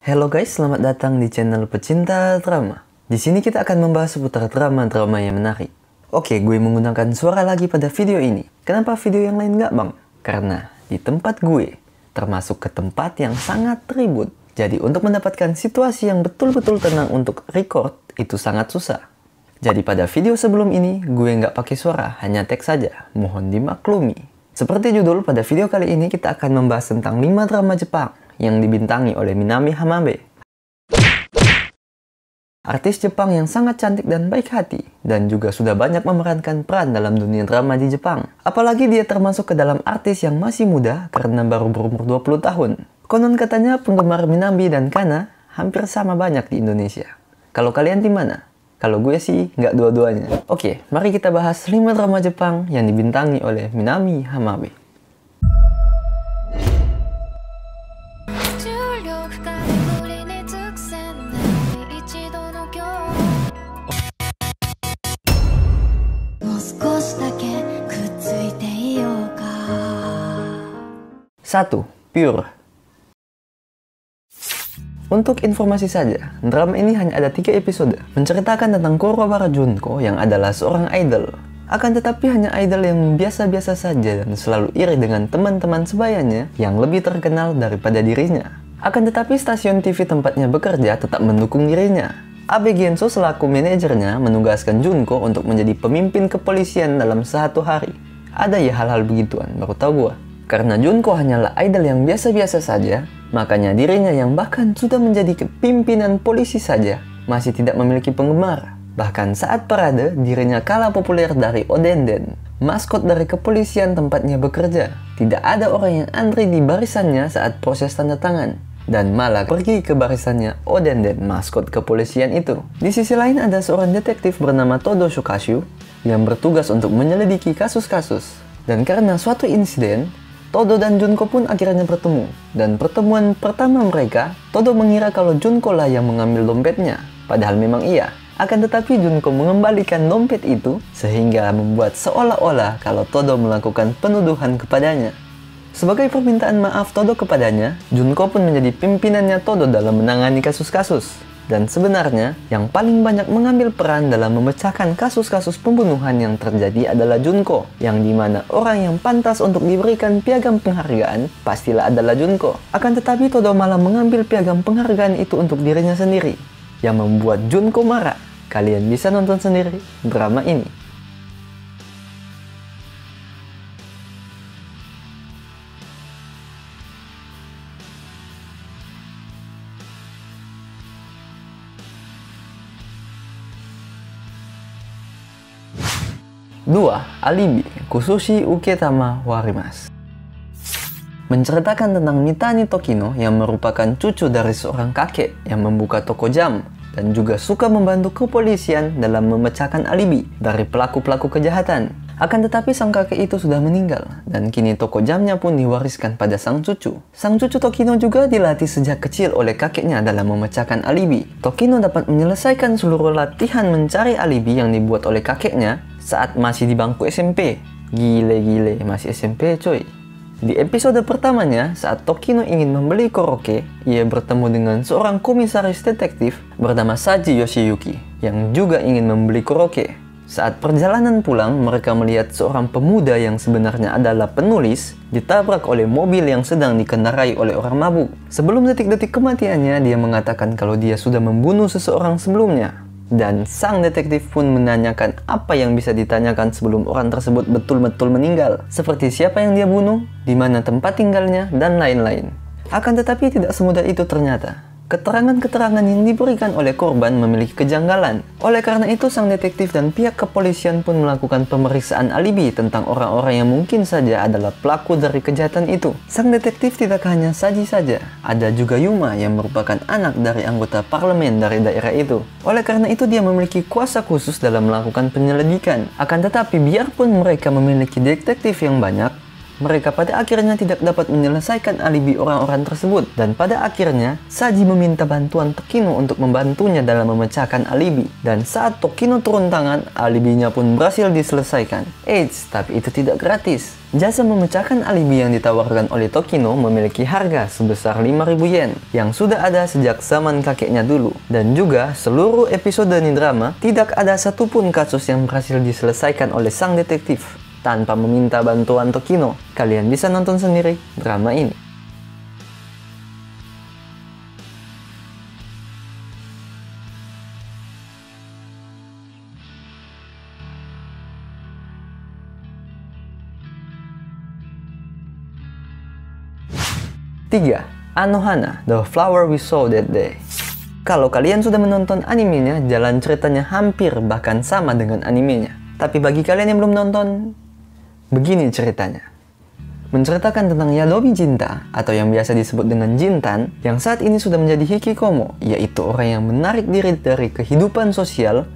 Hello guys, selamat datang di channel Pecinta Drama. Di sini kita akan membahas seputar drama-drama yang menarik. Oke, gue menggunakan suara lagi pada video ini. Kenapa video yang lain nggak bang? Karena di tempat gue, termasuk ke tempat yang sangat ribut. Jadi untuk mendapatkan situasi yang betul-betul tenang untuk record, itu sangat susah. Jadi pada video sebelum ini, gue nggak pakai suara, hanya teks saja. Mohon dimaklumi. Seperti judul, pada video kali ini kita akan membahas tentang 5 drama Jepang yang dibintangi oleh Minami Hamabe. Artis Jepang yang sangat cantik dan baik hati, dan juga sudah banyak memerankan peran dalam dunia drama di Jepang. Apalagi dia termasuk ke dalam artis yang masih muda karena baru berumur 20 tahun. Konon katanya penggemar Minami dan Kana hampir sama banyak di Indonesia. Kalau kalian di mana? Kalau gue sih nggak dua-duanya. Oke, mari kita bahas 5 drama Jepang yang dibintangi oleh Minami Hamabe. Satu, Pure. Untuk informasi saja, drama ini hanya ada 3 episode, menceritakan tentang Kurobara Junko yang adalah seorang idol. Akan tetapi hanya idol yang biasa-biasa saja dan selalu iri dengan teman-teman sebayanya yang lebih terkenal daripada dirinya. Akan tetapi stasiun TV tempatnya bekerja tetap mendukung dirinya. Abe Genso selaku manajernya menugaskan Junko untuk menjadi pemimpin kepolisian dalam 1 hari. Ada ya hal-hal begituan, baru tahu gua. Karena Junko hanyalah idol yang biasa-biasa saja, makanya dirinya yang bahkan sudah menjadi pimpinan polisi saja masih tidak memiliki penggemar. Bahkan saat parade, dirinya kalah populer dari Odenden, maskot dari kepolisian tempatnya bekerja. Tidak ada orang yang antri di barisannya saat proses tanda tangan, dan malah pergi ke barisannya Odenden, maskot kepolisian itu. Di sisi lain ada seorang detektif bernama Todo Shukashu yang bertugas untuk menyelidiki kasus-kasus. Dan karena suatu insiden, Todo dan Junko pun akhirnya bertemu. Dan pertemuan pertama mereka, Todo mengira kalau Junko lah yang mengambil dompetnya. Padahal memang iya. Akan tetapi Junko mengembalikan dompet itu sehingga membuat seolah-olah kalau Todo melakukan penuduhan kepadanya. Sebagai permintaan maaf Todo kepadanya, Junko pun menjadi pimpinannya Todo dalam menangani kasus-kasus. Dan sebenarnya, yang paling banyak mengambil peran dalam memecahkan kasus-kasus pembunuhan yang terjadi adalah Junko, yang dimana orang yang pantas untuk diberikan piagam penghargaan pastilah adalah Junko. Akan tetapi Todo malah mengambil piagam penghargaan itu untuk dirinya sendiri, yang membuat Junko marah. Kalian bisa nonton sendiri drama ini. Dua, Alibi, Kusushi Uketama Warimas. Menceritakan tentang Mitani Tokino yang merupakan cucu dari seorang kakek yang membuka toko jam dan juga suka membantu kepolisian dalam memecahkan alibi dari pelaku-pelaku kejahatan. Akan tetapi sang kakek itu sudah meninggal dan kini toko jamnya pun diwariskan pada sang cucu. Sang cucu Tokino juga dilatih sejak kecil oleh kakeknya dalam memecahkan alibi. Tokino dapat menyelesaikan seluruh latihan mencari alibi yang dibuat oleh kakeknya saat masih di bangku SMP. Gile-gile, masih SMP coy. Di episode pertamanya, saat Tokino ingin membeli koroke, ia bertemu dengan seorang komisaris detektif bernama Saji Yoshiyuki yang juga ingin membeli koroke. Saat perjalanan pulang, mereka melihat seorang pemuda yang sebenarnya adalah penulis ditabrak oleh mobil yang sedang dikendarai oleh orang mabuk. Sebelum detik-detik kematiannya, dia mengatakan kalau dia sudah membunuh seseorang sebelumnya. Dan sang detektif pun menanyakan apa yang bisa ditanyakan sebelum orang tersebut betul-betul meninggal. Seperti siapa yang dia bunuh, di mana tempat tinggalnya, dan lain-lain. Akan tetapi tidak semudah itu ternyata. Keterangan-keterangan yang diberikan oleh korban memiliki kejanggalan. Oleh karena itu, sang detektif dan pihak kepolisian pun melakukan pemeriksaan alibi tentang orang-orang yang mungkin saja adalah pelaku dari kejahatan itu. Sang detektif tidak hanya Saji saja, ada juga Yuma yang merupakan anak dari anggota parlemen dari daerah itu. Oleh karena itu, dia memiliki kuasa khusus dalam melakukan penyelidikan. Akan tetapi, biarpun mereka memiliki detektif yang banyak, mereka pada akhirnya tidak dapat menyelesaikan alibi orang-orang tersebut. Dan pada akhirnya, Saji meminta bantuan Tokino untuk membantunya dalam memecahkan alibi. Dan saat Tokino turun tangan, alibinya pun berhasil diselesaikan. Eits, tapi itu tidak gratis. Jasa memecahkan alibi yang ditawarkan oleh Tokino memiliki harga sebesar 5.000 yen yang sudah ada sejak zaman kakeknya dulu. Dan juga seluruh episode Nidrama tidak ada satupun kasus yang berhasil diselesaikan oleh sang detektif tanpa meminta bantuan Tokino. Kalian bisa nonton sendiri drama ini. Tiga, Anohana, The Flower We Saw That Day. Kalau kalian sudah menonton animenya, jalan ceritanya hampir bahkan sama dengan animenya. Tapi bagi kalian yang belum nonton, begini ceritanya. Menceritakan tentang Yadobi Jinta, atau yang biasa disebut dengan Jintan, yang saat ini sudah menjadi hikikomo, yaitu orang yang menarik diri dari kehidupan sosial,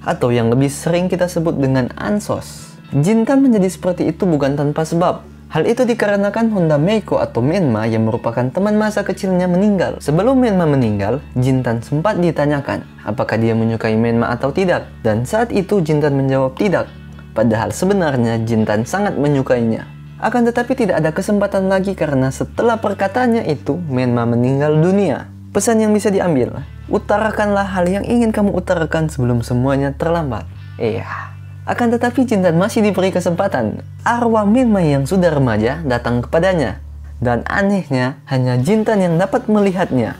atau yang lebih sering kita sebut dengan ansos. Jintan menjadi seperti itu bukan tanpa sebab. Hal itu dikarenakan Honda Meiko atau Menma yang merupakan teman masa kecilnya meninggal. Sebelum Menma meninggal, Jintan sempat ditanyakan apakah dia menyukai Menma atau tidak. Dan saat itu Jintan menjawab tidak. Padahal sebenarnya Jintan sangat menyukainya. Akan tetapi tidak ada kesempatan lagi karena setelah perkataannya itu, Menma meninggal dunia. Pesan yang bisa diambil, utarakanlah hal yang ingin kamu utarakan sebelum semuanya terlambat. Iya. Akan tetapi Jintan masih diberi kesempatan. Arwah Menma yang sudah remaja datang kepadanya. Dan anehnya, hanya Jintan yang dapat melihatnya.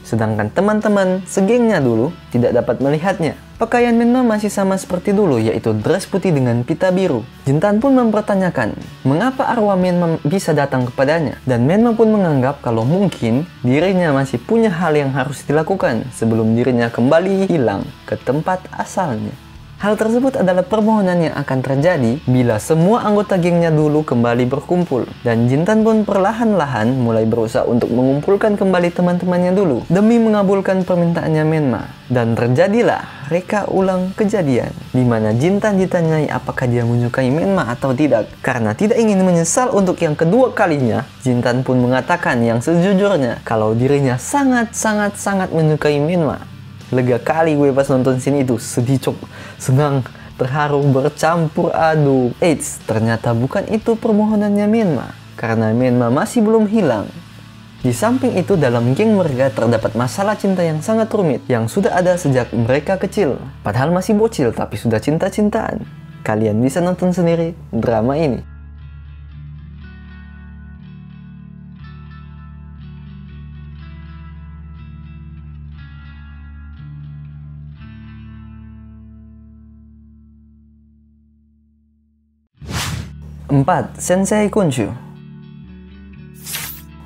Sedangkan teman-teman segengnya dulu tidak dapat melihatnya. Pakaian Menma masih sama seperti dulu, yaitu dress putih dengan pita biru. Jintan pun mempertanyakan, mengapa arwah Menma bisa datang kepadanya. Dan Menma pun menganggap kalau mungkin dirinya masih punya hal yang harus dilakukan sebelum dirinya kembali hilang ke tempat asalnya. Hal tersebut adalah permohonan yang akan terjadi bila semua anggota gengnya dulu kembali berkumpul. Dan Jintan pun perlahan-lahan mulai berusaha untuk mengumpulkan kembali teman-temannya dulu demi mengabulkan permintaannya Menma. Dan terjadilah reka ulang kejadian di mana Jintan ditanyai apakah dia menyukai Menma atau tidak. Karena tidak ingin menyesal untuk yang kedua kalinya, Jintan pun mengatakan yang sejujurnya kalau dirinya sangat menyukai Menma. Lega kali gue pas nonton scene itu, sedih cok, senang, terharu, bercampur aduk. Eits, ternyata bukan itu permohonannya Menma, karena Menma masih belum hilang. Di samping itu dalam geng mereka terdapat masalah cinta yang sangat rumit, yang sudah ada sejak mereka kecil. Padahal masih bocil tapi sudah cinta-cintaan. Kalian bisa nonton sendiri drama ini. Empat, Sensei Kunshu.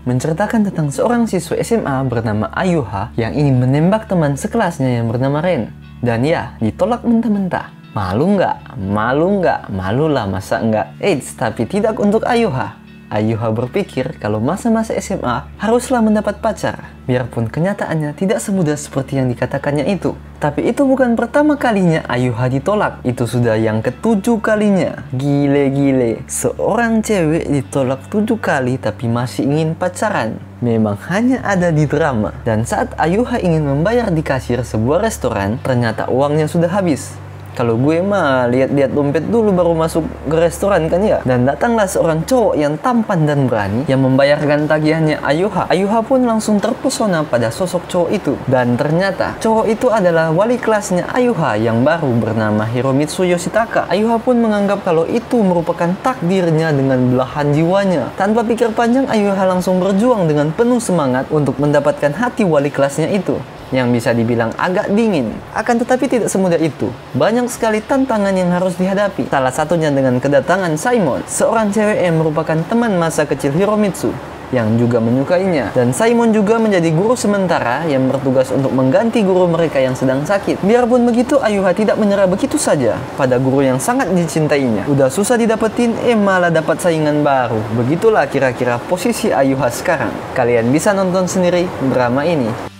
Menceritakan tentang seorang siswa SMA bernama Ayuha yang ingin menembak teman sekelasnya yang bernama Ren. Dan ya, ditolak mentah-mentah. Malu nggak? Malu nggak? Malulah masa nggak? Eits, tapi tidak untuk Ayuha. Ayuha berpikir kalau masa-masa SMA haruslah mendapat pacar, biarpun kenyataannya tidak semudah seperti yang dikatakannya itu. Tapi itu bukan pertama kalinya Ayuha ditolak, itu sudah yang ke-7 kalinya. Gile-gile, seorang cewek ditolak 7 kali tapi masih ingin pacaran. Memang hanya ada di drama. Dan saat Ayuha ingin membayar di kasir sebuah restoran, ternyata uangnya sudah habis. Kalau gue mah lihat-lihat dompet dulu baru masuk ke restoran kan ya. Dan datanglah seorang cowok yang tampan dan berani yang membayarkan tagihannya Ayuha. Ayuha pun langsung terpesona pada sosok cowok itu. Dan ternyata cowok itu adalah wali kelasnya Ayuha yang baru bernama Hiromitsu Yoshitaka. Ayuha pun menganggap kalau itu merupakan takdirnya dengan belahan jiwanya. Tanpa pikir panjang, Ayuha langsung berjuang dengan penuh semangat untuk mendapatkan hati wali kelasnya itu, yang bisa dibilang agak dingin. Akan tetapi tidak semudah itu. Banyak sekali tantangan yang harus dihadapi. Salah satunya dengan kedatangan Simon, seorang cewek yang merupakan teman masa kecil Hiromitsu, yang juga menyukainya. Dan Simon juga menjadi guru sementara yang bertugas untuk mengganti guru mereka yang sedang sakit. Biarpun begitu, Ayuha tidak menyerah begitu saja pada guru yang sangat dicintainya. Udah susah didapetin, malah dapat saingan baru. Begitulah kira-kira posisi Ayuha sekarang. Kalian bisa nonton sendiri drama ini.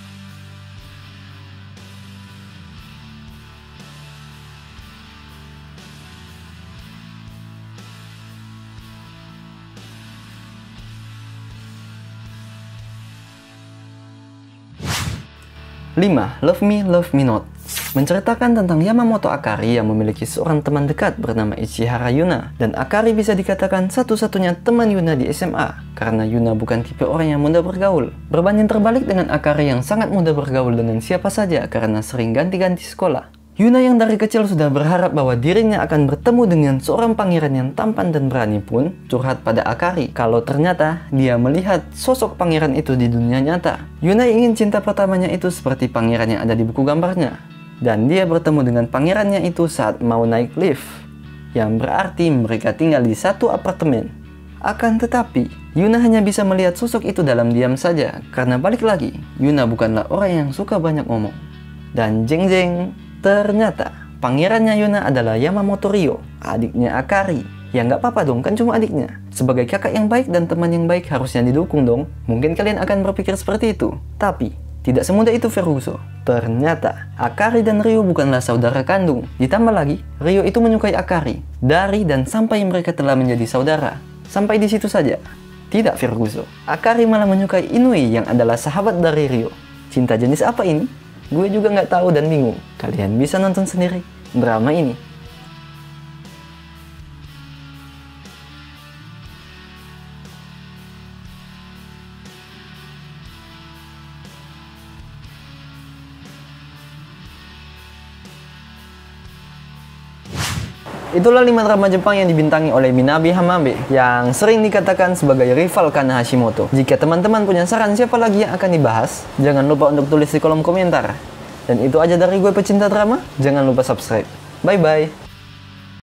5. Love Me Not menceritakan tentang Yamamoto Akari yang memiliki seorang teman dekat bernama Ichihara Yuna. Dan Akari bisa dikatakan satu-satunya teman Yuna di SMA, karena Yuna bukan tipe orang yang mudah bergaul. Berbanding terbalik dengan Akari yang sangat mudah bergaul dengan siapa saja karena sering ganti-ganti sekolah. Yuna yang dari kecil sudah berharap bahwa dirinya akan bertemu dengan seorang pangeran yang tampan dan berani pun curhat pada Akari kalau ternyata dia melihat sosok pangeran itu di dunia nyata. Yuna ingin cinta pertamanya itu seperti pangeran yang ada di buku gambarnya. Dan dia bertemu dengan pangerannya itu saat mau naik lift, yang berarti mereka tinggal di satu apartemen. Akan tetapi, Yuna hanya bisa melihat sosok itu dalam diam saja, karena balik lagi, Yuna bukanlah orang yang suka banyak ngomong. Dan jeng-jeng, ternyata pangerannya Yuna adalah Yamamoto Ryo, adiknya Akari. Ya nggak apa-apa dong, kan cuma adiknya. Sebagai kakak yang baik dan teman yang baik harusnya didukung dong. Mungkin kalian akan berpikir seperti itu. Tapi, tidak semudah itu Ferguso. Ternyata, Akari dan Ryo bukanlah saudara kandung. Ditambah lagi, Ryo itu menyukai Akari. Dari dan sampai mereka telah menjadi saudara. Sampai di situ saja. Tidak Ferguso. Akari malah menyukai Inui yang adalah sahabat dari Ryo. Cinta jenis apa ini? Gue juga nggak tahu dan bingung. Kalian bisa nonton sendiri drama ini. Itulah 5 drama Jepang yang dibintangi oleh Minabe Hamabe, yang sering dikatakan sebagai rival Kana Hashimoto. Jika teman-teman punya saran siapa lagi yang akan dibahas, jangan lupa untuk tulis di kolom komentar. Dan itu aja dari gue pecinta drama, jangan lupa subscribe. Bye-bye!